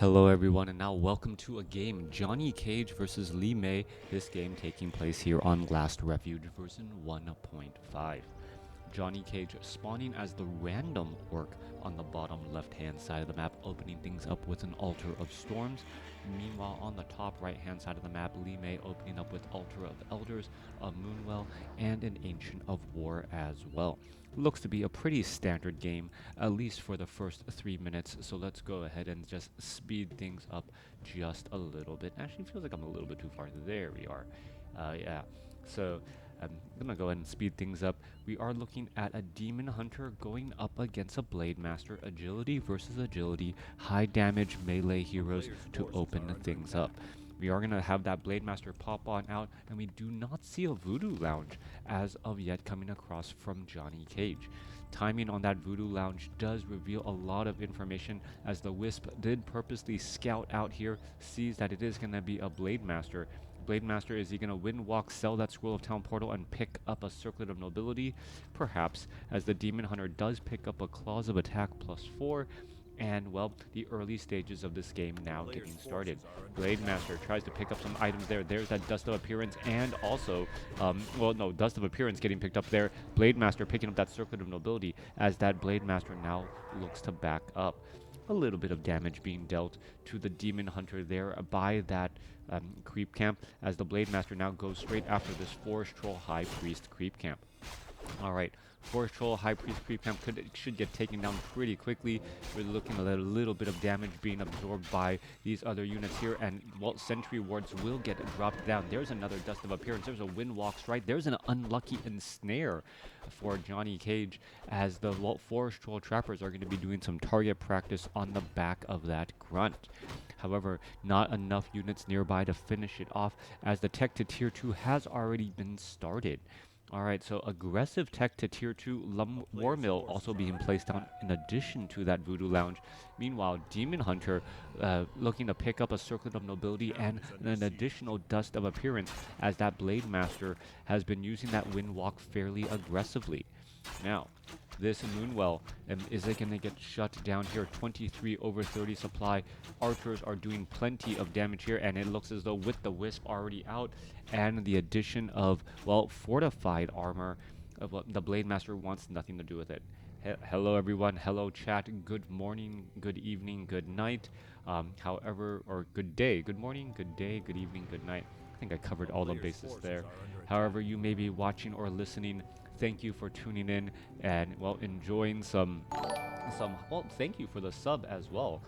Hello everyone, and now welcome to a game, JohnnyCage versus LeMei. This game taking place here on Last Refuge version 1.5. JohnnyCage spawning as the random orc on the bottom left-hand side of the map, opening things up with an Altar of Storms. Meanwhile, on the top right-hand side of the map, LeMei opening up with Altar of Elders, a Moonwell, and an Ancient of War as well. Looks to be a pretty standard game, at least for the first 3 minutes, so let's go ahead and just speed things up just a little bit. Actually, feels like I'm a little bit too far. There we are. Yeah, so I'm gonna go ahead and speed things up. We are looking at a Demon Hunter going up against a Blade Master. Agility versus agility, high damage melee heroes to open things up. We are going to have that Blade Master pop on out, and we do not see a Voodoo Lounge as of yet coming across from JohnnyCage. Timing on that Voodoo Lounge does reveal a lot of information, as the Wisp did purposely scout out here, sees that it is going to be a Blade Master. Blade Master, is he going to wind walk, sell that Scroll of Town Portal, and pick up a Circlet of Nobility? Perhaps, as the Demon Hunter does pick up a Claws of Attack +4, and well, the early stages of this game now getting started. Blade Master tries to pick up some items there. There's that Dust of Appearance, and also, Dust of Appearance getting picked up there. Blade Master picking up that Circlet of Nobility, as that Blade Master now looks to back up. A little bit of damage being dealt to the Demon Hunter there by that creep camp, as the Blade Master now goes straight after this Forest Troll High Priest creep camp. Alright, Forest Troll High Priest creep camp should get taken down pretty quickly. We're looking at a little bit of damage being absorbed by these other units here, and well, Sentry Wards will get dropped down. There's another Dust of Appearance. There's a Windwalk Strike. There's an unlucky ensnare for JohnnyCage, as the Forest Troll Trappers are going to be doing some target practice on the back of that Grunt. However, not enough units nearby to finish it off, as the tech to tier 2 has already been started. Alright, so aggressive tech to tier 2 War Mill also being placed down in addition to that Voodoo Lounge. Meanwhile, Demon Hunter looking to pick up a Circlet of Nobility and an additional Dust of Appearance, as that Blade Master has been using that Windwalk fairly aggressively. Now, this Moonwell, is it going to get shut down here? 23 over 30 supply. Archers are doing plenty of damage here, and it looks as though with the Wisp already out and the addition of, well, fortified armor, the Blade Master wants nothing to do with it. Hello everyone, hello chat, good morning, good evening, good night, or good day, good morning, good day, good evening, good night. I think I covered all the bases there. However you may be watching or listening, thank you for tuning in and, well, enjoying well, thank you for the sub as well.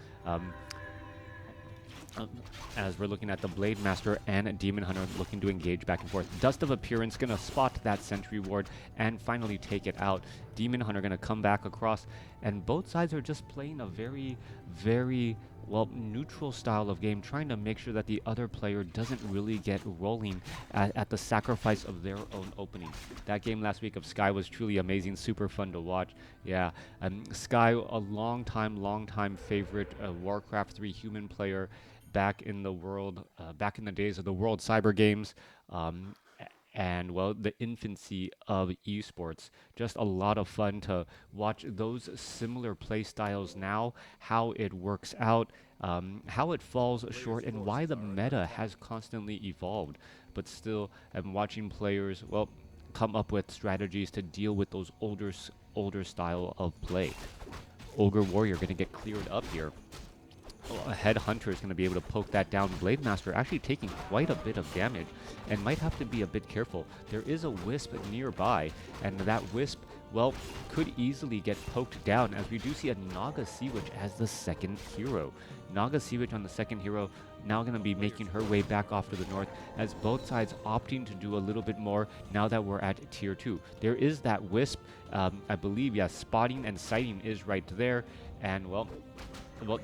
As we're looking at the Blade Master and Demon Hunter looking to engage back and forth. Dust of Appearance gonna spot that Sentry Ward and finally take it out. Demon Hunter gonna come back across, and both sides are just playing a very, very, well, neutral style of game, trying to make sure that the other player doesn't really get rolling at the sacrifice of their own opening. That game last week of Sky was truly amazing, super fun to watch. Yeah, Sky, a long time favorite WarCraft 3 human player, back in the days of the World Cyber Games, and, well, the infancy of esports. Just a lot of fun to watch those similar play styles now, how it works out, how it falls short, and why the meta has constantly evolved. But still, I'm watching players, well, come up with strategies to deal with those older style of play. Ogre Warrior gonna get cleared up here. A Head Hunter is going to be able to poke that down. Blade Master actually taking quite a bit of damage and might have to be a bit careful. There is a Wisp nearby, and that Wisp, well, could easily get poked down, as we do see a Naga Sea Witch as the second hero. Naga Sea Witch on the second hero, now going to be making her way back off to the north, as both sides opting to do a little bit more now that we're at tier 2. There is that Wisp, I believe, yeah, spotting and sighting is right there, and, well,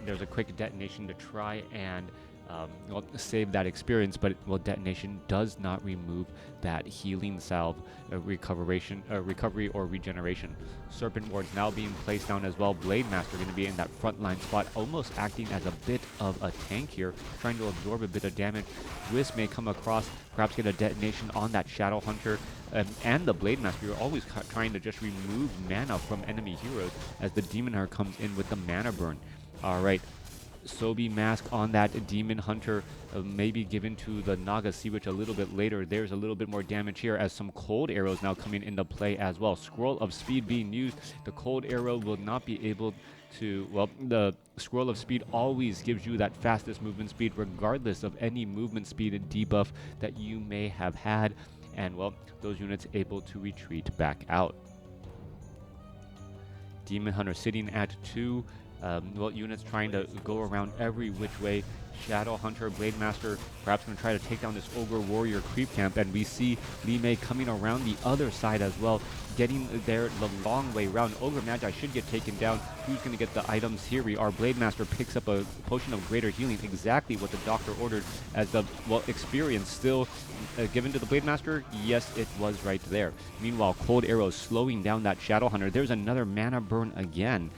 there's a quick detonation to try and save that experience, but, well, detonation does not remove that healing salve, recovery or regeneration. Serpent Wards now being placed down as well. Blade Master going to be in that frontline spot, almost acting as a bit of a tank here, trying to absorb a bit of damage. Wisp may come across, perhaps get a detonation on that Shadow Hunter, and the Blade Master. You're always trying to just remove mana from enemy heroes, as the Demon Hunter comes in with the mana burn. Alright, Sobi mask on that Demon Hunter, maybe given to the Naga Sea Witch a little bit later. There's a little bit more damage here as some cold arrows now coming into play as well. Scroll of Speed being used. The cold arrow will not be able to, well, the Scroll of Speed always gives you that fastest movement speed regardless of any movement speed and debuff that you may have had. And, well, those units able to retreat back out. Demon Hunter sitting at 2. Units trying to go around every which way. Shadow Hunter, Blade Master, perhaps going to try to take down this Ogre Warrior creep camp, and we see LeMei coming around the other side as well, getting there the long way around. Ogre Magi should get taken down. Who's going to get the items? Here we are. Blade Master picks up a potion of greater healing, exactly what the doctor ordered, as the, well, experience still given to the Blade Master. Yes, it was right there. Meanwhile, Cold Arrow slowing down that Shadow Hunter. There's another mana burn again,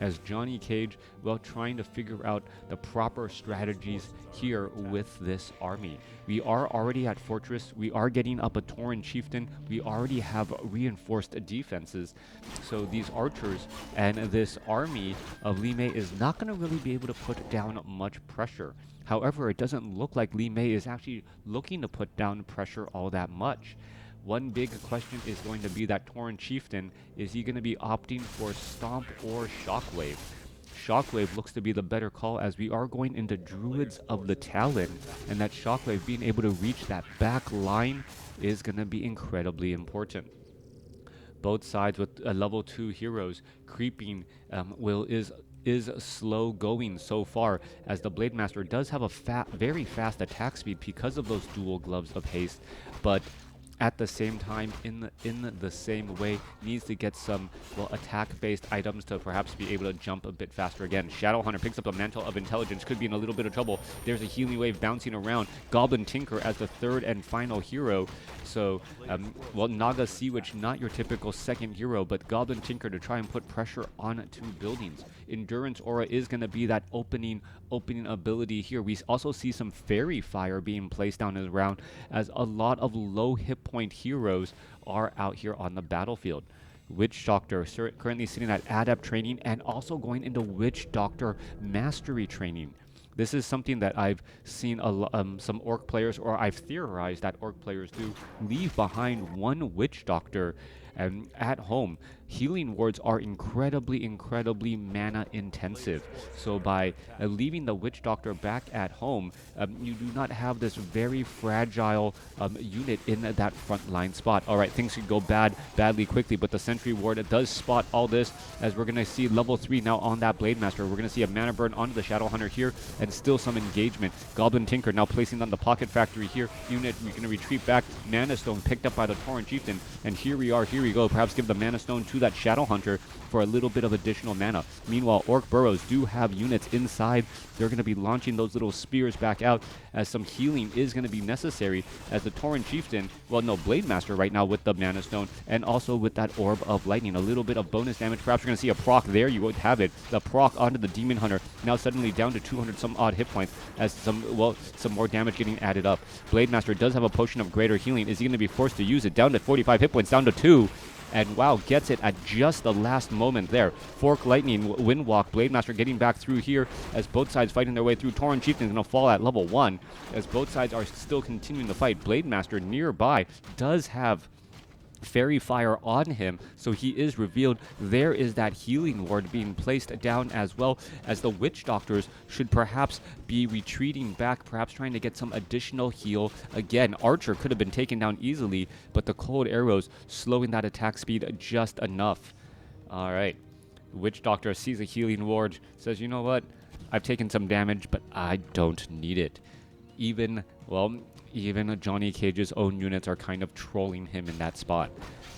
as JohnnyCage, well, trying to figure out the proper strategies here with this army. We are already at Fortress. We are getting up a Tauren Chieftain. We already have reinforced defenses. So these archers and this army of LeMei is not going to really be able to put down much pressure. However, it doesn't look like LeMei is actually looking to put down pressure all that much. One big question is going to be that Tauren Chieftain. Is he going to be opting for Stomp or Shockwave? Shockwave looks to be the better call, as we are going into Druids of the Talon, and that Shockwave being able to reach that back line is going to be incredibly important. Both sides with level 2 heroes creeping is slow going so far, as the Blade Master does have a very fast attack speed because of those dual gloves of haste, but at the same time, in the same way, needs to get some, well, attack-based items to perhaps be able to jump a bit faster again. Shadow Hunter picks up the Mantle of Intelligence, could be in a little bit of trouble. There's a healing wave bouncing around. Goblin Tinker as the third and final hero. So, well, Naga Sea Witch, not your typical second hero, but Goblin Tinker to try and put pressure onto buildings. Endurance Aura is going to be that opening ability here. We also see some Fairy Fire being placed down around, as a lot of low hit point heroes are out here on the battlefield. Witch Doctor currently sitting at Adept training and also going into Witch Doctor Mastery training. This is something that I've seen some Orc players, or I've theorized that Orc players do, leave behind one Witch Doctor at home. Healing wards are incredibly mana intensive. So by leaving the Witch Doctor back at home, you do not have this very fragile unit in that front line spot. All right, things could go badly quickly, but the Sentry Ward does spot all this, as we're going to see level 3 now on that Blade Master. We're going to see a mana burn onto the Shadow Hunter here, and still some engagement. Goblin Tinker now placing on the Pocket Factory here. Unit, we're going to retreat back. Mana Stone picked up by the Tauren Chieftain, and here we go. Perhaps give the Mana Stone to that Shadow Hunter for a little bit of additional mana. Meanwhile, Orc Burrows do have units inside. They're going to be launching those little spears back out, as some healing is going to be necessary, as the Tauren Chieftain, well, no, Blade Master right now with the Mana Stone, and also with that Orb of Lightning. A little bit of bonus damage. Perhaps we're going to see a proc there. You would have it. The proc onto the Demon Hunter, now suddenly down to 200 some odd hit points, as some more damage getting added up. Blade Master does have a potion of greater healing. Is he going to be forced to use it? Down to 45 hit points, down to 2. And wow, gets it at just the last moment there. Fork Lightning, Windwalk, Blade Master getting back through here, as both sides fighting their way through. Tauren Chieftain is going to fall at level 1, as both sides are still continuing the fight. Blade Master nearby does have Fairy Fire on him, so he is revealed. There is that healing ward being placed down, as well as the Witch Doctors should perhaps be retreating back, perhaps trying to get some additional heal. Again, Archer could have been taken down easily, but the cold arrows slowing that attack speed just enough. All right, Witch Doctor sees a healing ward, says, you know what, I've taken some damage, but I don't need it. Even JohnnyCage's own units are kind of trolling him in that spot.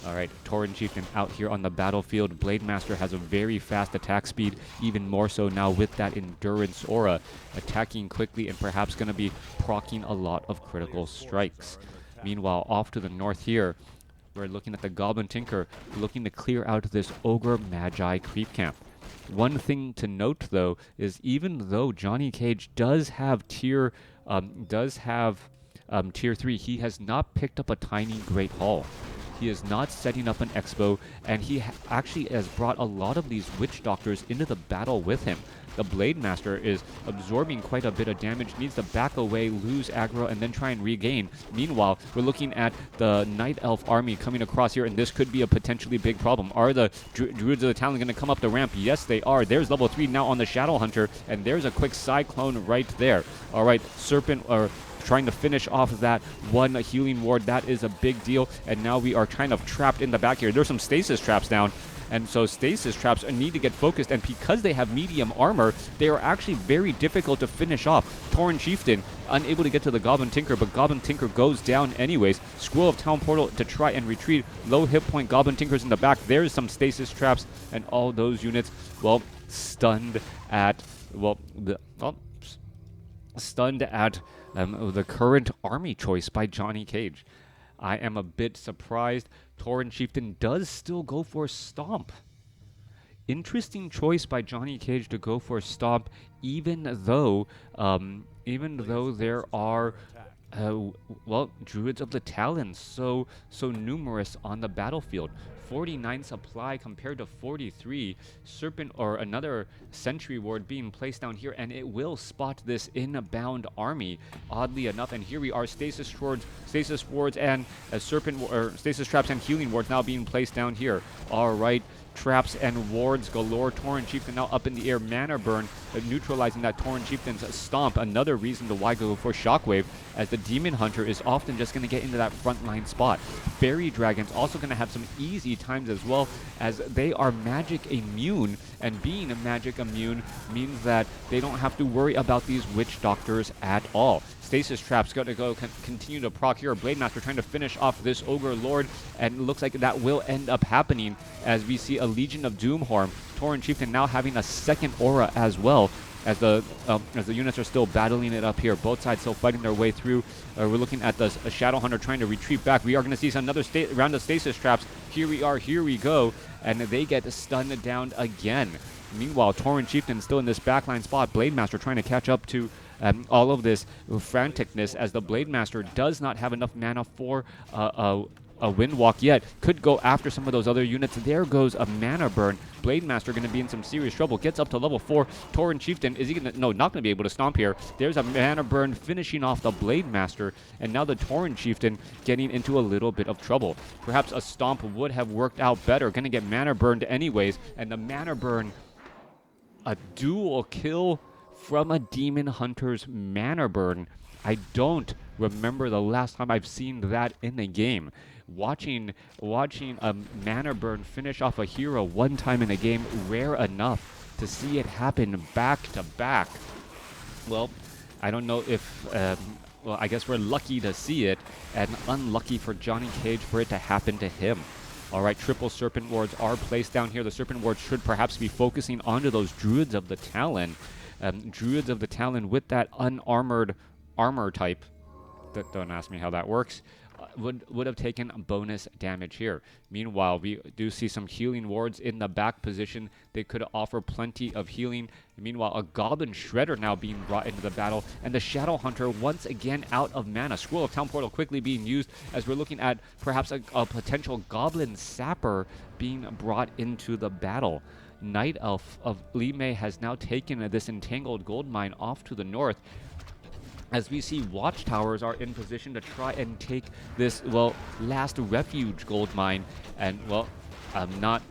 All right, Tauren Chieftain out here on the battlefield. Blade Master has a very fast attack speed, even more so now with that Endurance Aura, attacking quickly and perhaps going to be proccing a lot of critical strikes. Meanwhile, off to the north here, we're looking at the Goblin Tinker, looking to clear out this Ogre Magi creep camp. One thing to note, though, is even though JohnnyCage does have tier 3, he has not picked up a tiny Great Hall. He is not setting up an expo, and he actually has brought a lot of these Witch Doctors into the battle with him. The Blade Master is absorbing quite a bit of damage, needs to back away, lose aggro, and then try and regain. Meanwhile, we're looking at the Night Elf army coming across here, and this could be a potentially big problem. Are the Druids of the Talon going to come up the ramp? Yes, they are. There's level 3 now on the Shadow Hunter, and there's a quick Cyclone right there. All right, Serpent, or trying to finish off that one healing ward. That is a big deal, and now we are kind of trapped in the back here. There's some stasis traps down, and so stasis traps need to get focused, and because they have medium armor, they are actually very difficult to finish off. Tauren Chieftain unable to get to the Goblin Tinker, but Goblin Tinker goes down anyways. Scroll of Town Portal to try and retreat. Low hit point Goblin Tinkers in the back. There's some stasis traps, and all those units, well, stunned at, stunned at the current army choice by JohnnyCage. I am a bit surprised. Tauren Chieftain does still go for Stomp. Interesting choice by JohnnyCage to go for Stomp, even though there are Druids of the Talon so numerous on the battlefield. 49 supply compared to 43. Serpent, or another Sentry Ward being placed down here, and it will spot this inbound army, oddly enough. And here we are, Stasis Wards and Stasis Traps and Healing Wards now being placed down here. All right, traps and wards galore. Tauren Chieftain now up in the air. Mana Burn neutralizing that Tauren Chieftain's Stomp. Another reason to why go for Shockwave, as the Demon Hunter is often just going to get into that frontline spot. Fairy Dragons also going to have some easy times as well, as they are magic immune, and being a magic immune means that they don't have to worry about these Witch Doctors at all. Stasis Trap's going to go continue to proc here. Blade Master trying to finish off this Ogre Lord, and it looks like that will end up happening as we see a Legion of Doomharm. Tauren Chieftain now having a second aura as well, as the units are still battling it up here. Both sides still fighting their way through. We're looking at the Shadow Hunter trying to retreat back. We are going to see another round of Stasis Traps. Here we go, and they get stunned down again. Meanwhile, Tauren Chieftain still in this backline spot. Blade Master trying to catch up to all of this franticness, as the Blade Master does not have enough mana for a Windwalk yet. Could go after some of those other units. There goes a Mana Burn. Blade Master going to be in some serious trouble. Gets up to level 4. Tauren Chieftain, is he going to... No, not going to be able to stomp here. There's a Mana Burn finishing off the Blade Master, and now the Tauren Chieftain getting into a little bit of trouble. Perhaps a Stomp would have worked out better. Going to get Mana Burned anyways, and the Mana Burn, a dual kill from a Demon Hunter's Mana Burn. I don't remember the last time I've seen that in a game. Watching a Mana Burn finish off a hero one time in a game, rare enough to see it happen back to back. Well, I don't know if, well, I guess we're lucky to see it, and unlucky for JohnnyCage for it to happen to him. All right, triple Serpent Wards are placed down here. The Serpent Wards should perhaps be focusing onto those Druids of the Talon. Druids of the Talon with that unarmored armor type. Don't ask me how that works. Would have taken bonus damage here. Meanwhile, we do see some healing wards in the back position. They could offer plenty of healing. Meanwhile, a Goblin Shredder now being brought into the battle, and the Shadow Hunter once again out of mana. Scroll of Town Portal quickly being used, as we're looking at perhaps a potential Goblin Sapper being brought into the battle. Night Elf of LeMei has now taken this entangled gold mine off to the north, as we see Watchtowers are in position to try and take this, well, last refuge gold mine, and, well, not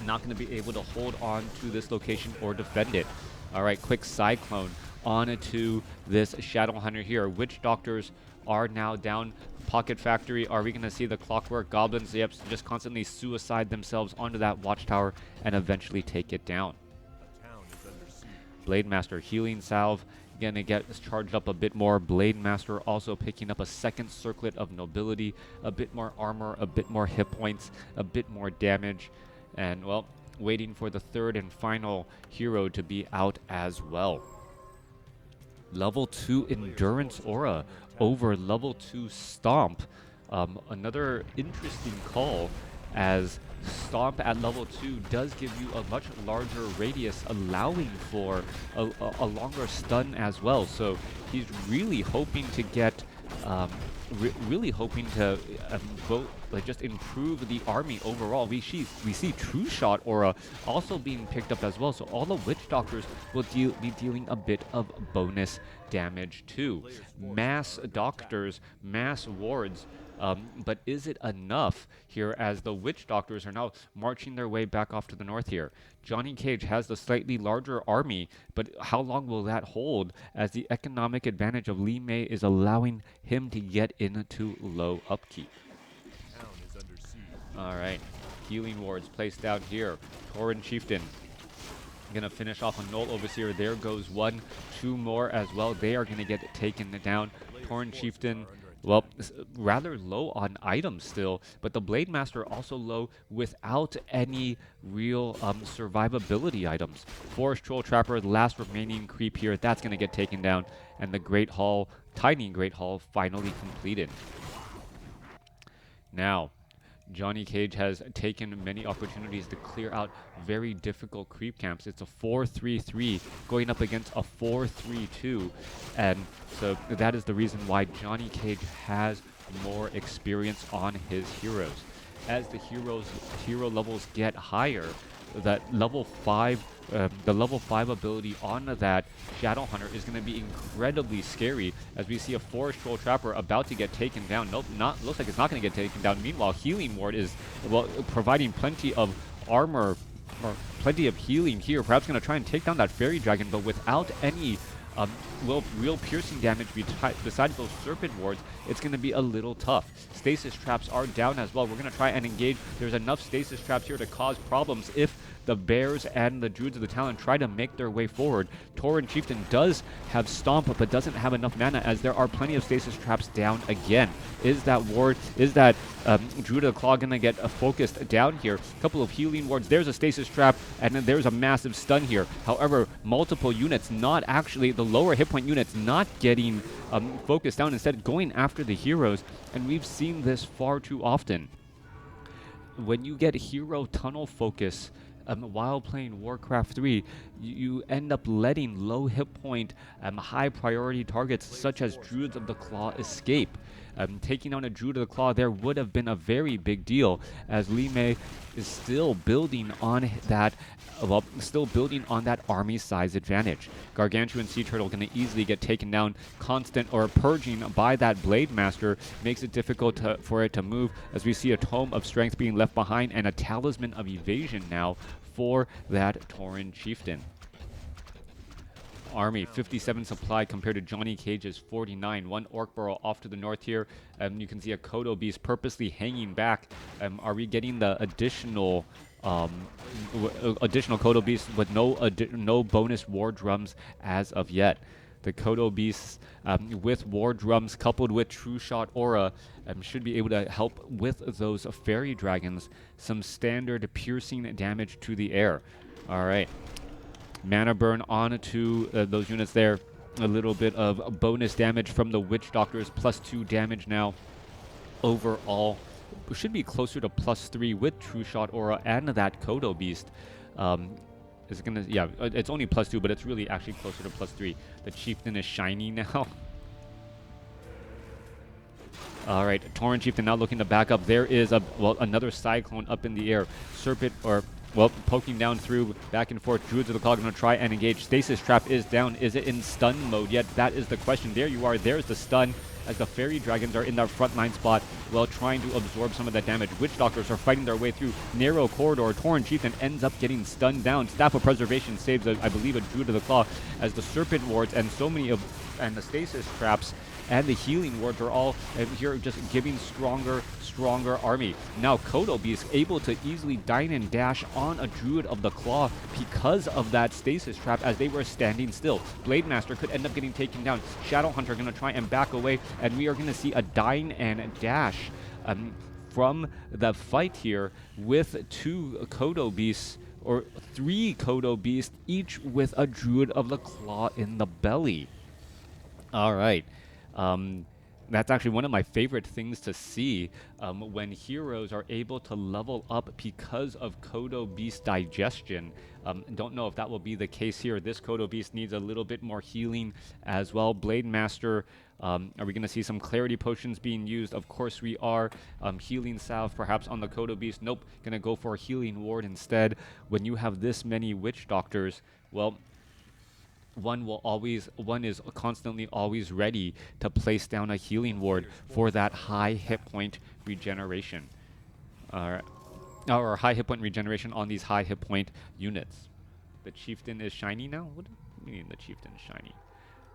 going to be able to hold on to this location or defend it. All right, quick Cyclone onto this Shadow Hunter here. Witch Doctors are now down. Pocket Factory, are we going to see the Clockwork Goblins? Yep, just constantly suicide themselves onto that Watchtower and eventually take it down. Blade Master healing salve. Gonna get charged up a bit more. Blade Master also picking up a second circlet of nobility, a bit more armor, a bit more hit points, a bit more damage, and, well, waiting for the third and final hero to be out as well. Level 2 Endurance Aura over level 2 Stomp. Another interesting call, as Stomp at level 2 does give you a much larger radius, allowing for a longer stun as well. So he's really hoping to get really hoping to just improve the army overall. We see True Shot Aura also being picked up as well, so all the Witch Doctors will be dealing a bit of bonus damage too. Mass Doctors, Mass Wards. But is it enough here as the Witch Doctors are now marching their way back off to the north here? JohnnyCage has the slightly larger army, but how long will that hold as the economic advantage of LeMei is allowing him to get into low upkeep? Alright, healing wards placed out here. Tauren Chieftain gonna finish off a Null Overseer. There goes one. Two more as well. They are gonna get taken down. Tauren Chieftain, well, rather low on items still, but the Blade Master also low without any real survivability items. Forest Troll Trapper, the last remaining creep here, that's going to get taken down, and the Great Hall, tiny Great Hall, finally completed. Now, JohnnyCage has taken many opportunities to clear out very difficult creep camps. It's a 4-3-3 going up against a 4-3-2, and so that is the reason why JohnnyCage has more experience on his heroes. As the hero levels get higher, that level 5, the level 5 ability on that Shadow Hunter is going to be incredibly scary as we see a Forest Troll Trapper about to get taken down. Nope, looks like it's not going to get taken down. Meanwhile, Healing Ward is, well, providing plenty of armor, or plenty of healing here. Perhaps going to try and take down that Fairy Dragon, but without any real piercing damage besides those Serpent Wards, it's going to be a little tough. Stasis Traps are down as well. We're going to try and engage. There's enough Stasis Traps here to cause problems if the Bears and the Druids of the Talon try to make their way forward. Tauren Chieftain does have Stomp, but doesn't have enough mana as there are plenty of Stasis Traps down again. Is that Ward, is that Druid of the Claw going to get focused down here? A couple of healing wards. There's a Stasis Trap, and then there's a massive stun here. However, multiple units, not actually, the lower hit point units not getting focused down, instead going after the heroes, and we've seen this far too often. When you get hero tunnel focus while playing Warcraft 3, you end up letting low hit point, high priority targets such as Druids of the Claw escape. Taking on a Druid of the Claw there would have been a very big deal, as LeMei is still building on that, army size advantage. Gargantuan Sea Turtle going to easily get taken down. Constant or purging by that Blade Master makes it difficult for it to move, as we see a Tome of Strength being left behind and a Talisman of Evasion now for that Tauren Chieftain. Army 57 supply compared to JohnnyCage's 49. One Orc Burrow off to the north here. You can see a Kodo Beast purposely hanging back. Are we getting the additional Kodo Beast with no bonus War Drums as of yet? The Kodo Beasts with War Drums coupled with True Shot Aura should be able to help with those Fairy Dragons. Some standard piercing damage to the air. All right. Mana burn onto those units there. A little bit of bonus damage from the Witch Doctors. +2 damage now. Overall, should be closer to +3 with True Shot Aura and that Kodo Beast. It's gonna, yeah, it's only +2, but it's really actually closer to +3. The Chieftain is shiny now. All right, Tauren Chieftain now looking to back up. There is another Cyclone up in the air. Serpent, or poking down through, back and forth. Druids of the Claw going to try and engage. Stasis Trap is down. Is it in stun mode yet? That is the question. There you are. There's the stun as the Fairy Dragons are in their frontline spot while trying to absorb some of that damage. Witch Doctors are fighting their way through narrow corridor. Tauren Chieftain ends up getting stunned down. Staff of Preservation saves, I believe, a Druid of the Claw, as the Serpent Wards and so many and the Stasis Traps and the Healing Wards are all here just giving stronger army. Now Kodo Beast able to easily dine and dash on a Druid of the Claw because of that Stasis Trap as they were standing still. Blade Master could end up getting taken down. Shadow Hunter going to try and back away, and we are going to see a dine and dash from the fight here with 2 Kodo Beasts, or 3 Kodo Beasts, each with a Druid of the Claw in the belly. All right. That's actually one of my favorite things to see when heroes are able to level up because of Kodo Beast digestion. Don't know if that will be the case here. This Kodo Beast needs a little bit more healing as well. Blade Master, are we going to see some clarity potions being used? Of course we are. Healing salve perhaps on the Kodo Beast. Nope, going to go for a healing ward instead. When you have this many witch doctors, well, one is constantly always ready to place down a healing ward for that high hit point regeneration. Or high hit point regeneration on these high hit point units. The chieftain is shiny now? What do you mean the chieftain is shiny?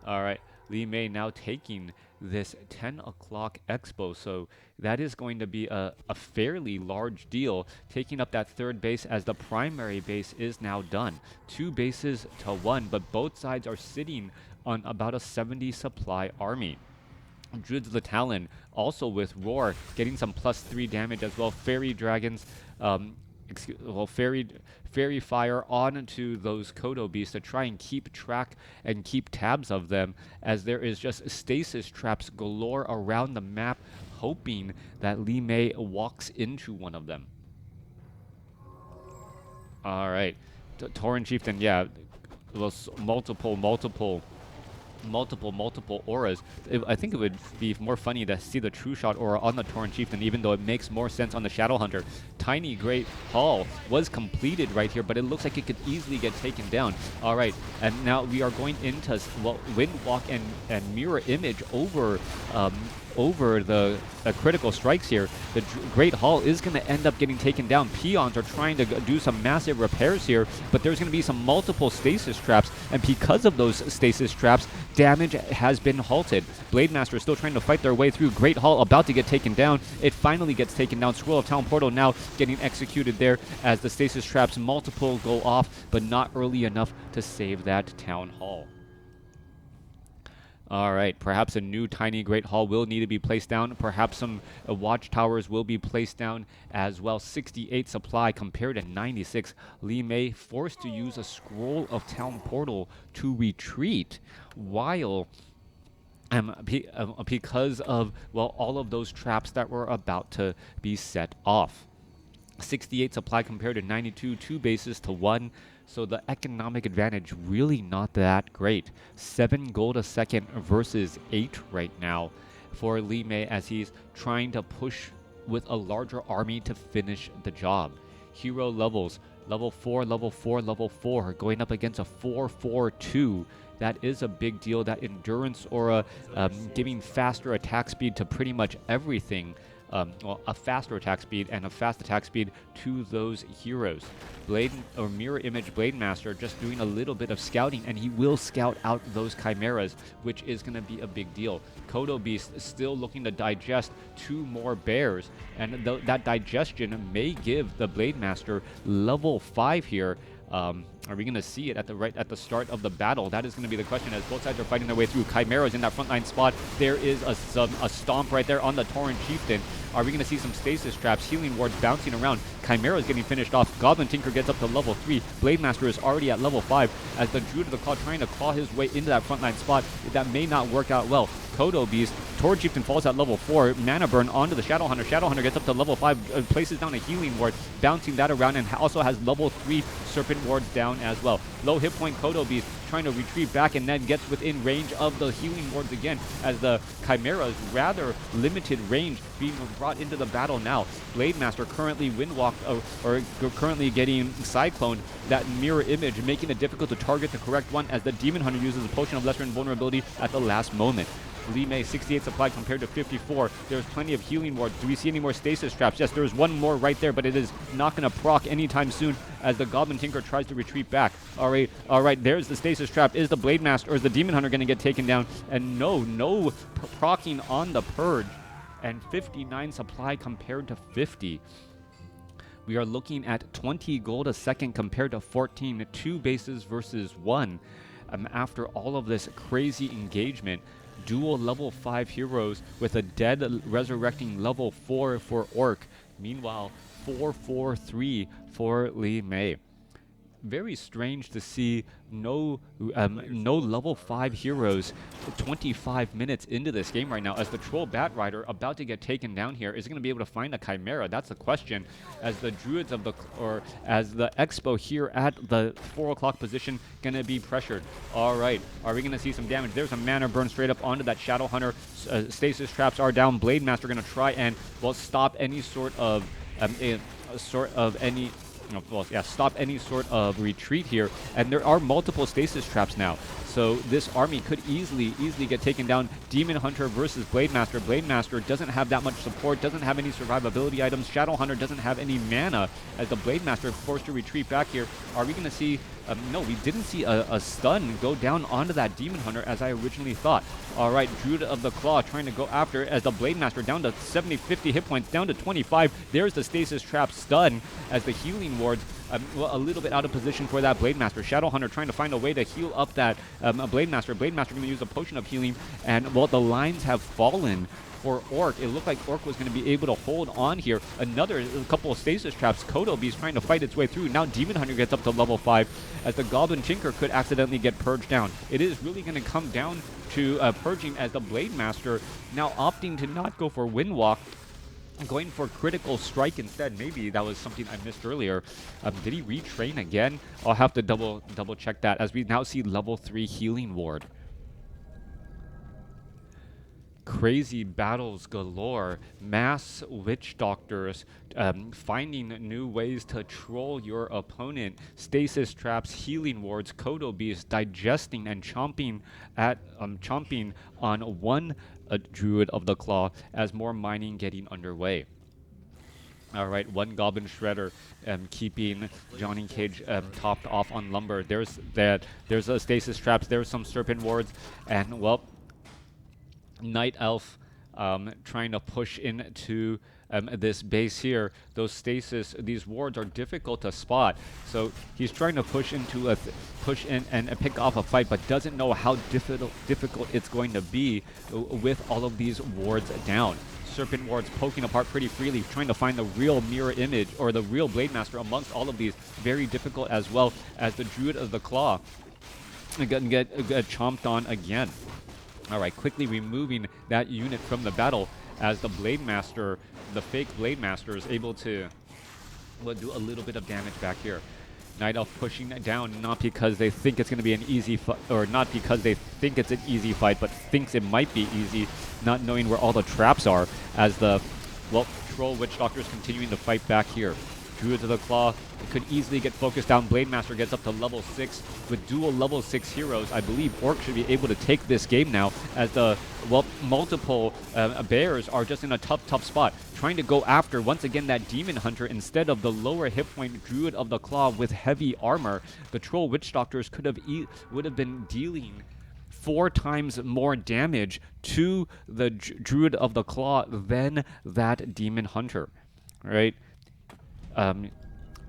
Alright, LeMei now taking this 10 o'clock expo, so that is going to be a fairly large deal, taking up that third base as the primary base is now done. 2 bases to 1, but both sides are sitting on about a 70 supply army. Druids of the Talon also with Roar getting some +3 damage as well. Fairy Dragons, Fairy Fire onto those Kodo Beasts to try and keep track and keep tabs of them, as there is just stasis traps galore around the map, hoping that LeMei walks into one of them. Alright, Tauren Chieftain, yeah, multiple auras. I think it would be more funny to see the True Shot aura on the Tauren Chieftain, even though it makes more sense on the Shadow Hunter. Tiny Great Hall was completed right here, but it looks like it could easily get taken down. Alright, and now we are going into, well, Windwalk and Mirror Image over the critical strikes here. The Great Hall is going to end up getting taken down. Peons are trying to do some massive repairs here, but there's going to be some multiple stasis traps, and because of those stasis traps, damage has been halted. Blade Master is still trying to fight their way through. Great Hall about to get taken down. It finally gets taken down. Scroll of Town Portal now getting executed there as the stasis traps multiple go off, but not early enough to save that Town Hall. Alright, perhaps a new Tiny Great Hall will need to be placed down. Perhaps some watchtowers will be placed down as well. 68 supply compared to 96. LeMei forced to use a Scroll of Town Portal to retreat, while because of, well, all of those traps that were about to be set off. 68 supply compared to 92, 2 bases to 1. So the economic advantage really not that great. 7 gold a second versus 8 right now for LeMei, as he's trying to push with a larger army to finish the job. Hero levels, level 4, level 4, level 4, going up against a 4-4-2. That is a big deal. That endurance aura giving faster attack speed to pretty much everything. Well, a faster attack speed and a fast attack speed to those heroes. Blade or Mirror Image Blade Master just doing a little bit of scouting, and he will scout out those chimeras, which is going to be a big deal. Kodo Beast still looking to digest 2 more bears, and that digestion may give the Blade Master level 5 here. Are we going to see it at the start of the battle? That is going to be the question, as both sides are fighting their way through. Chimeras in that frontline spot. There is a stomp right there on the Tauren Chieftain. Are we going to see some stasis traps, healing wards bouncing around? Chimera is getting finished off. Goblin Tinker gets up to level 3. Blade Master is already at level 5, as the Druid of the Claw trying to claw his way into that frontline spot. That may not work out well. Kodo Beast, Tauren Chieftain falls at level 4. Mana Burn onto the Shadow Hunter. Shadow Hunter gets up to level 5, places down a healing ward, bouncing that around, and also has level 3 Serpent wards down as well. Low hit point Kodo Beast trying to retrieve back, and then gets within range of the healing wards again, as the Chimera's rather limited range being brought into the battle now. Blade Master currently windwalked, or currently getting cycloned. That Mirror Image making it difficult to target the correct one, as the Demon Hunter uses a Potion of Lesser Invulnerability at the last moment. LeMei 68 supply compared to 54. There's plenty of healing wards. Do we see any more stasis traps? Yes, there's one more right there, but it is not going to proc anytime soon, as the Goblin Tinker tries to retreat back. All right, there's the stasis trap. Is the Blade Master, or is the Demon Hunter going to get taken down? And no procking on the Purge, and 59 supply compared to 50. We are looking at 20 gold a second compared to 14, 2 bases versus 1. After all of this crazy engagement, dual level 5 heroes with a dead resurrecting level 4 for Orc. Meanwhile, 4-4-3 for LeMei. very strange to see no level 5 heroes 25 minutes into this game right now, as the Troll Bat Rider about to get taken down here. Is it going to be able to find a Chimera? That's the question, as the Druids of the, or as the Expo here at the 4 o'clock position going to be pressured. All right, are we going to see some damage? There's a mana burn straight up onto that Shadow Hunter. Stasis traps are down. Blade Master going to try and, well, stop any sort of stop any sort of retreat here. And there are multiple stasis traps now, so this army could easily get taken down. Demon Hunter versus Blade Master. Blade Master doesn't have that much support, doesn't have any survivability items. Shadow Hunter doesn't have any mana, as the Blade Master forced to retreat back here. Are we going to see... no, we didn't see a stun go down onto that Demon Hunter as I originally thought. All right, Druid of the Claw trying to go after, as the Blade Master down to 50 hit points, down to 25. There's the Stasis Trap stun, as the healing wards well, a little bit out of position for that Blade Master. Shadow Hunter trying to find a way to heal up that Blade Master. Blade Master going to use a potion of healing, and, well, the lines have fallen for Orc. It looked like Orc was going to be able to hold on here. Another couple of stasis traps. Kodo Beast trying to fight its way through. Now Demon Hunter gets up to level 5, as the Goblin Tinker could accidentally get purged down. It is really going to come down to purging, as the Blade Master now opting to not go for Windwalk, going for Critical Strike instead. Maybe that was something I missed earlier. Did he retrain again? I'll have to double check that, as we now see level 3 Healing Ward. Crazy battles galore, mass witch doctors, finding new ways to troll your opponent, stasis traps, healing wards, Kodo Beasts digesting and chomping on one Druid of the Claw, as more mining getting underway. All right, one Goblin Shredder keeping JohnnyCage topped off on lumber. There's a stasis traps, there's some serpent wards, and, well, Night Elf trying to push into this base here. Those these wards are difficult to spot, so he's trying to push into push in and pick off a fight, but doesn't know how difficult it's going to be with all of these wards down. Serpent wards poking apart pretty freely, trying to find the real mirror image or the real Blade Master amongst all of these. Very difficult, as well as the Druid of the Claw get chomped on again. All right, quickly removing that unit from the battle, as the Blade Master, the fake Blade Master, is able to, well, do a little bit of damage back here. Night Elf pushing down, not because they think it's going to be an easy fight, or not because they think it's an easy fight, but thinks it might be easy, not knowing where all the traps are, as the, well, Troll Witch Doctors continuing to fight back here. Druids of the Claw could easily get focused down. Blade Master gets up to level 6 with dual level 6 heroes. I believe Orc should be able to take this game now, as the, well, multiple bears are just in a tough spot, trying to go after once again that Demon Hunter instead of the lower hit point Druid of the Claw with heavy armor. The Troll Witch Doctors would have been dealing 4 times more damage to the Druid of the Claw than that Demon Hunter, right?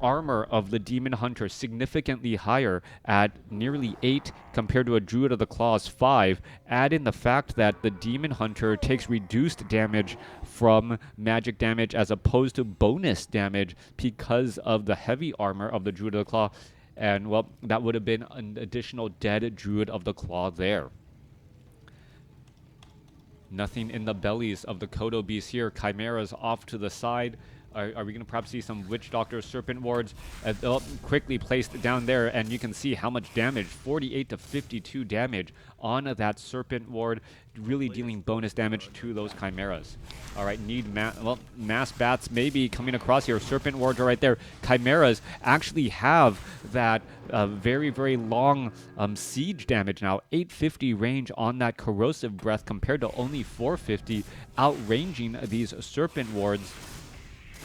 Armor of the Demon Hunter significantly higher at nearly 8 compared to a Druid of the Claw's 5. Add in the fact that the Demon Hunter takes reduced damage from magic damage as opposed to bonus damage because of the heavy armor of the Druid of the Claw, and, well, that would have been an additional dead Druid of the Claw there. Nothing in the bellies of the Kodo Beasts here. Chimeras off to the side. Are we going to perhaps see some Witch Doctor Serpent Wards quickly placed down there, and you can see how much damage, 48 to 52 damage on that Serpent Ward, really dealing bonus damage to those Chimeras. All right, mass bats maybe coming across here. Serpent Wards are right there. Chimeras actually have that very, very long siege damage now. 850 range on that Corrosive Breath compared to only 450, outranging these Serpent Wards,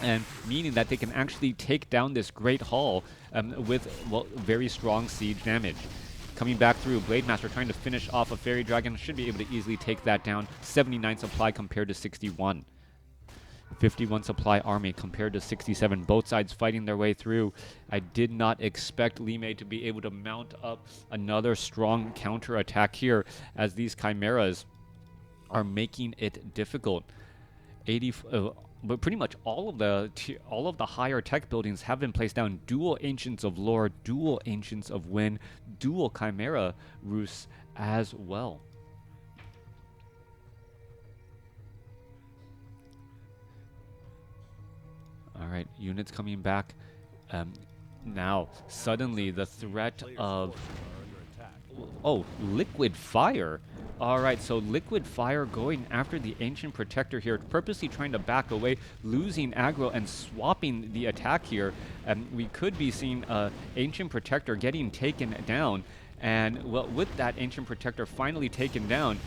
and meaning that they can actually take down this Great Hall with, well, very strong siege damage. Coming back through, Blade Master trying to finish off a Fairy Dragon, should be able to easily take that down. 79 supply compared to 61. 51 supply army compared to 67. Both sides fighting their way through. I did not expect LeMei to be able to mount up another strong counter attack here, as these Chimeras are making it difficult. but pretty much all of the higher tech buildings have been placed down. Dual Ancients of Lore, dual Ancients of Wind, dual Chimera Roosts as well. All right, units coming back. Now, suddenly the threat of... Oh, Liquid Fire. All right, so Liquid Fire going after the Ancient Protector here, purposely trying to back away, losing aggro and swapping the attack here. We could be seeing Ancient Protector getting taken down. And, well, with that Ancient Protector finally taken down,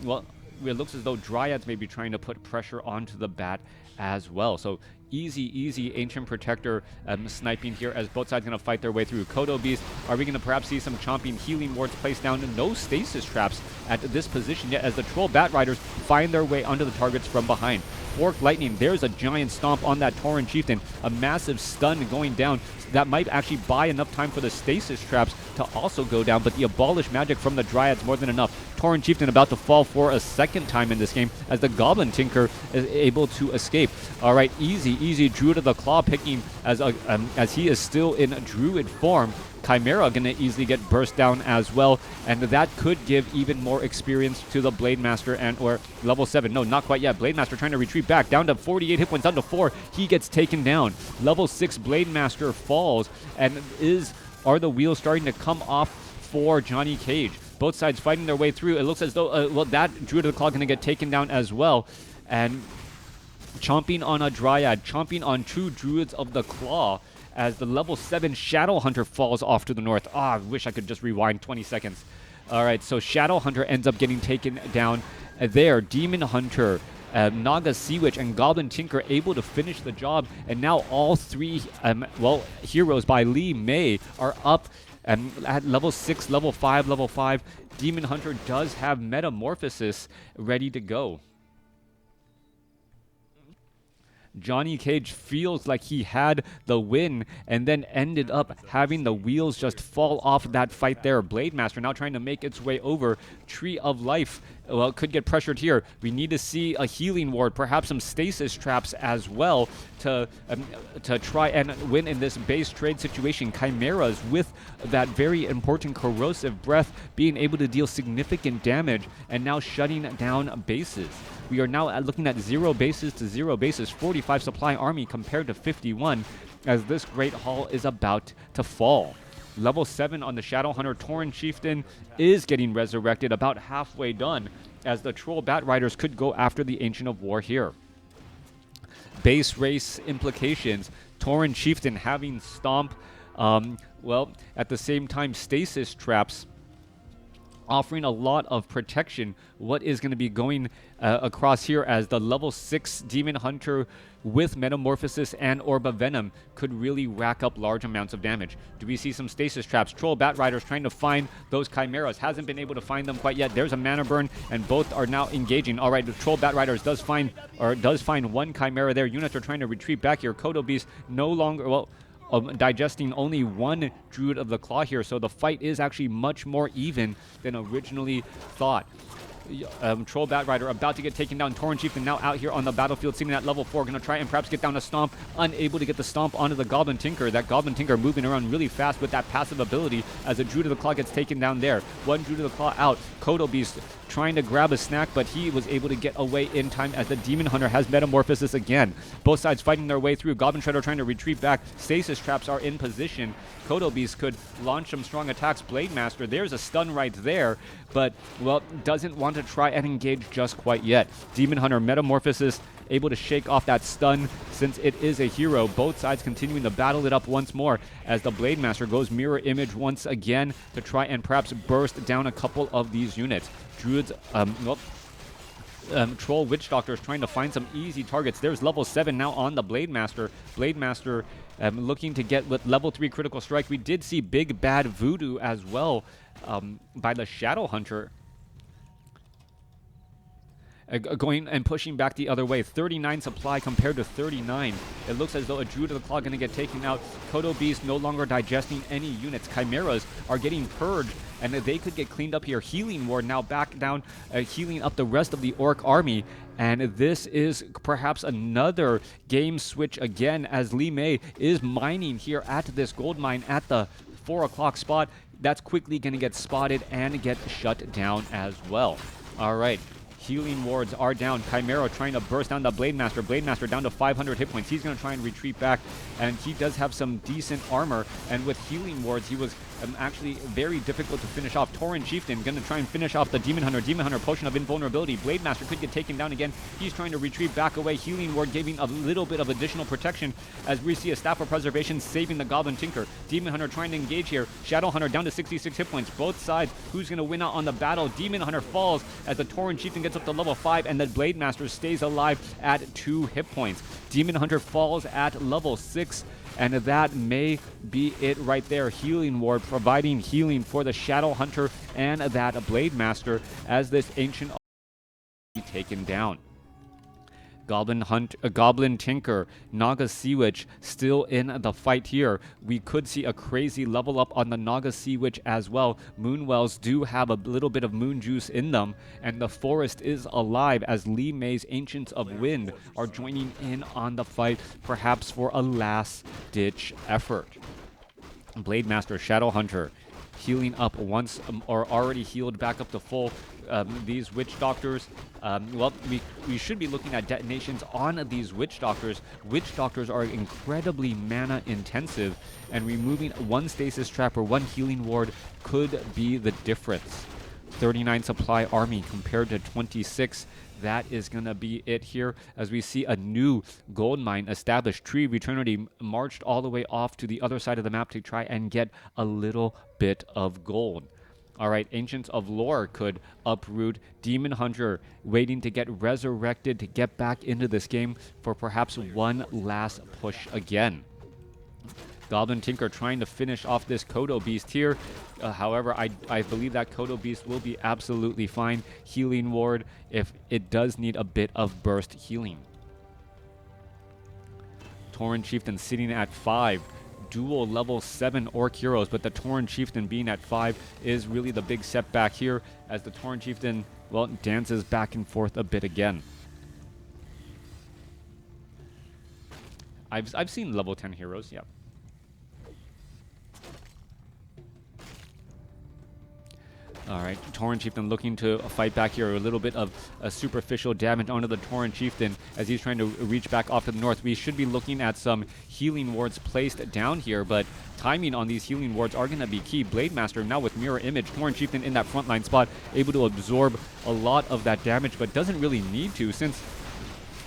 well, it looks as though Dryads may be trying to put pressure onto the Bat as well. So easy Ancient Protector sniping here as both sides going to fight their way through. Kodo Beast, are we going to perhaps see some chomping healing wards placed down? No stasis traps at this position yet as the Troll Bat Riders find their way onto the targets from behind. Fork Lightning, there's a giant stomp on that Tauren Chieftain. A massive stun going down. That might actually buy enough time for the stasis traps to also go down, but the Abolish Magic from the Dryads more than enough. Tauren Chieftain about to fall for a second time in this game as the Goblin Tinker is able to escape. All right, easy Druid of the Claw picking as he is still in Druid form. Chimera gonna easily get burst down as well, and that could give even more experience to the Blade Master or level 7. No, not quite yet. Blade Master trying to retreat back down to 48 hit points, down to 4. He gets taken down. Level 6 Blade Master falls, and are the wheels starting to come off for JohnnyCage? Both sides fighting their way through. It looks as though well, that Druid of the Claw gonna get taken down as well, and chomping on a Dryad, chomping on 2 Druids of the Claw, as the level 7 Shadow Hunter falls off to the north. I wish I could just rewind 20 seconds. All right, so Shadow Hunter ends up getting taken down there. Demon Hunter, Naga Sea Witch, and Goblin Tinker able to finish the job. And now all 3 heroes by LeMei are up at level 6, level 5, level 5. Demon Hunter does have Metamorphosis ready to go. JohnnyCage feels like he had the win and then ended up having the wheels just fall off that fight there. Blade Master now trying to make its way over. Tree of Life, well, could get pressured here. We need to see a healing ward, perhaps some stasis traps as well to try and win in this base trade situation. Chimeras with that very important Corrosive Breath being able to deal significant damage and now shutting down bases. We are now looking at 0 bases to 0 bases, 45 supply army compared to 51 as this Great Hall is about to fall. Level 7 on the Shadow Hunter. Tauren Chieftain is getting resurrected, about halfway done, as the Troll Bat Riders could go after the Ancient of War here. Base race implications. Tauren Chieftain having Stomp, well, at the same time Stasis Traps offering a lot of protection. What is going to be going across here as the level 6 Demon Hunter with Metamorphosis and Orb of Venom could really rack up large amounts of damage. Do we see some stasis traps? Troll Bat Riders trying to find those Chimeras. Hasn't been able to find them quite yet. There's a mana burn, and both are now engaging. All right, the Troll Bat Riders does find one Chimera there. Units are trying to retreat back here. Kodo Beast no longer, well, digesting only 1 Druid of the Claw here, so the fight is actually much more even than originally thought. Troll Bat Rider about to get taken down. Tauren Chieftain now out here on the battlefield, sitting at level 4. Going to try and perhaps get down a Stomp. Unable to get the Stomp onto the Goblin Tinker. That Goblin Tinker moving around really fast with that passive ability as a Druid of the Claw gets taken down there. 1 Druid of the Claw out. Kodo Beast trying to grab a snack, but he was able to get away in time as the Demon Hunter has Metamorphosis again. Both sides fighting their way through. Goblin Shredder trying to retreat back. Stasis Traps are in position. Kodo Beast could launch some strong attacks. Blade Master, there's a stun right there, but, well, doesn't want to try and engage just quite yet. Demon Hunter Metamorphosis able to shake off that stun since it is a hero. Both sides continuing to battle it up once more as the Blade Master goes Mirror Image once again to try and perhaps burst down a couple of these units. Druids, Troll Witch Doctors trying to find some easy targets. There's level 7 now on the Blade Master. Blade Master looking to get with level 3 Critical Strike. We did see Big Bad Voodoo as well by the Shadow Hunter. going and pushing back the other way. 39 supply compared to 39. It looks as though a Druid of the Claw going to get taken out. Kodo Beast no longer digesting any units. Chimeras are getting purged, and they could get cleaned up here. Healing Ward now back down, healing up the rest of the Orc army. And this is perhaps another game switch again, as LeMei is mining here at this gold mine at the 4 o'clock spot. That's quickly going to get spotted and get shut down as well. All right. Healing wards are down. Chimera trying to burst down the Blade Master. Blade Master down to 500 hit points. He's going to try and retreat back, and he does have some decent armor. And with healing wards, he was actually very difficult to finish off. Tauren Chieftain going to try and finish off the Demon Hunter. Demon Hunter, Potion of Invulnerability. Blade Master could get taken down again. He's trying to retreat back away. Healing ward giving a little bit of additional protection as we see a Staff of Preservation saving the Goblin Tinker. Demon Hunter trying to engage here. Shadow Hunter down to 66 hit points. Both sides. Who's going to win out on the battle? Demon Hunter falls as the Tauren Chieftain gets up to level 5, and the Blade Master stays alive at 2 hit points. Demon Hunter falls at level 6, and that may be it right there. Healing Ward providing healing for the Shadow Hunter and that Blade Master as this Ancient be taken down. Goblin Tinker, Naga Sea Witch still in the fight here. We could see a crazy level up on the Naga Sea Witch as well. Moonwells do have a little bit of moon juice in them, and the forest is alive as LeMei's Ancients of Wind are joining in on the fight, perhaps for a last-ditch effort. Blade Master, Shadow Hunter, healing up once, or already healed back up to full. These Witch Doctors, well, we should be looking at detonations on these Witch Doctors. Witch Doctors are incredibly mana intensive, and removing one Stasis Trap or one Healing Ward could be the difference. 39 supply army compared to 26. That is going to be it here as we see a new gold mine established. Tree of Eternity marched all the way off to the other side of the map to try and get a little bit of gold. All right, Ancients of Lore could uproot. Demon Hunter waiting to get resurrected to get back into this game for perhaps one last push again. Goblin Tinker trying to finish off this Kodo Beast here. However, I believe that Kodo Beast will be absolutely fine. Healing Ward if it does need a bit of burst healing. Tauren Chieftain sitting at 5. Dual level 7 Orc heroes, but the Tauren Chieftain being at 5 is really the big setback here as the Tauren Chieftain, well, dances back and forth a bit again. I've seen level 10 heroes, yeah. All right, Tauren Chieftain looking to fight back here. A little bit of superficial damage onto the Tauren Chieftain as he's trying to reach back off to the north. We should be looking at some healing wards placed down here, but timing on these healing wards are going to be key. Blade Master now with Mirror Image. Tauren Chieftain in that frontline spot, able to absorb a lot of that damage, but doesn't really need to since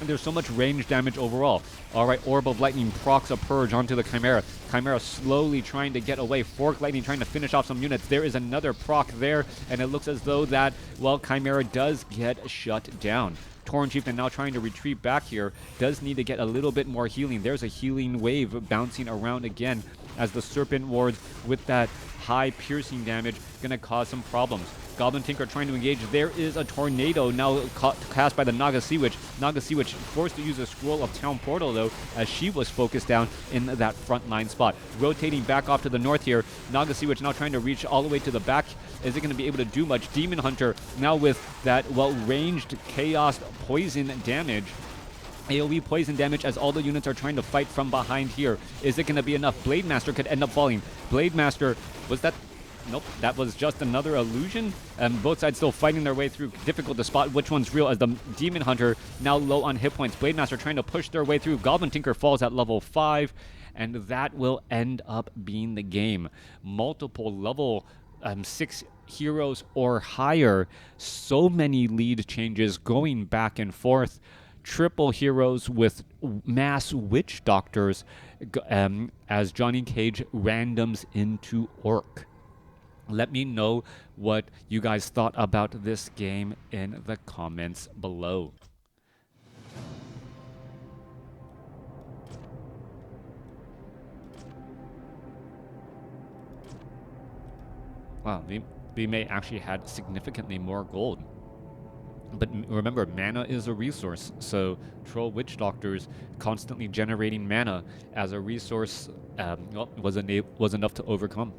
there's so much range damage overall. All right, Orb of Lightning procs a purge onto the Chimera. Chimera slowly trying to get away. Fork Lightning trying to finish off some units. There is another proc there, and it looks as though that, well, Chimera does get shut down. Tauren Chieftain now trying to retreat back here. Does need to get a little bit more healing. There's a healing wave bouncing around again as the Serpent Wards with that high piercing damage going to cause some problems. Goblin Tinker trying to engage. There is a tornado now cast by the Naga Sea Witch. Naga Sea Witch forced to use a Scroll of Town Portal, though, as she was focused down in that front line spot. Rotating back off to the north here. Naga Sea Witch now trying to reach all the way to the back. Is it going to be able to do much? Demon Hunter now with that, well, ranged Chaos Poison damage. AoE poison damage as all the units are trying to fight from behind here. Is it going to be enough? Blade Master could end up falling. Blade Master, was that... Nope, that was just another illusion. Both sides still fighting their way through. Difficult to spot which one's real as the Demon Hunter now low on hit points. Blade Master trying to push their way through. Goblin Tinker falls at level 5, and that will end up being the game. Multiple level 6 heroes or higher. So many lead changes going back and forth. Triple heroes with mass Witch Doctors as JohnnyCage randoms into Orc. Let me know what you guys thought about this game in the comments below. Wow, LeMei actually had significantly more gold. But remember, mana is a resource, so Troll Witch Doctors constantly generating mana as a resource was enough to overcome.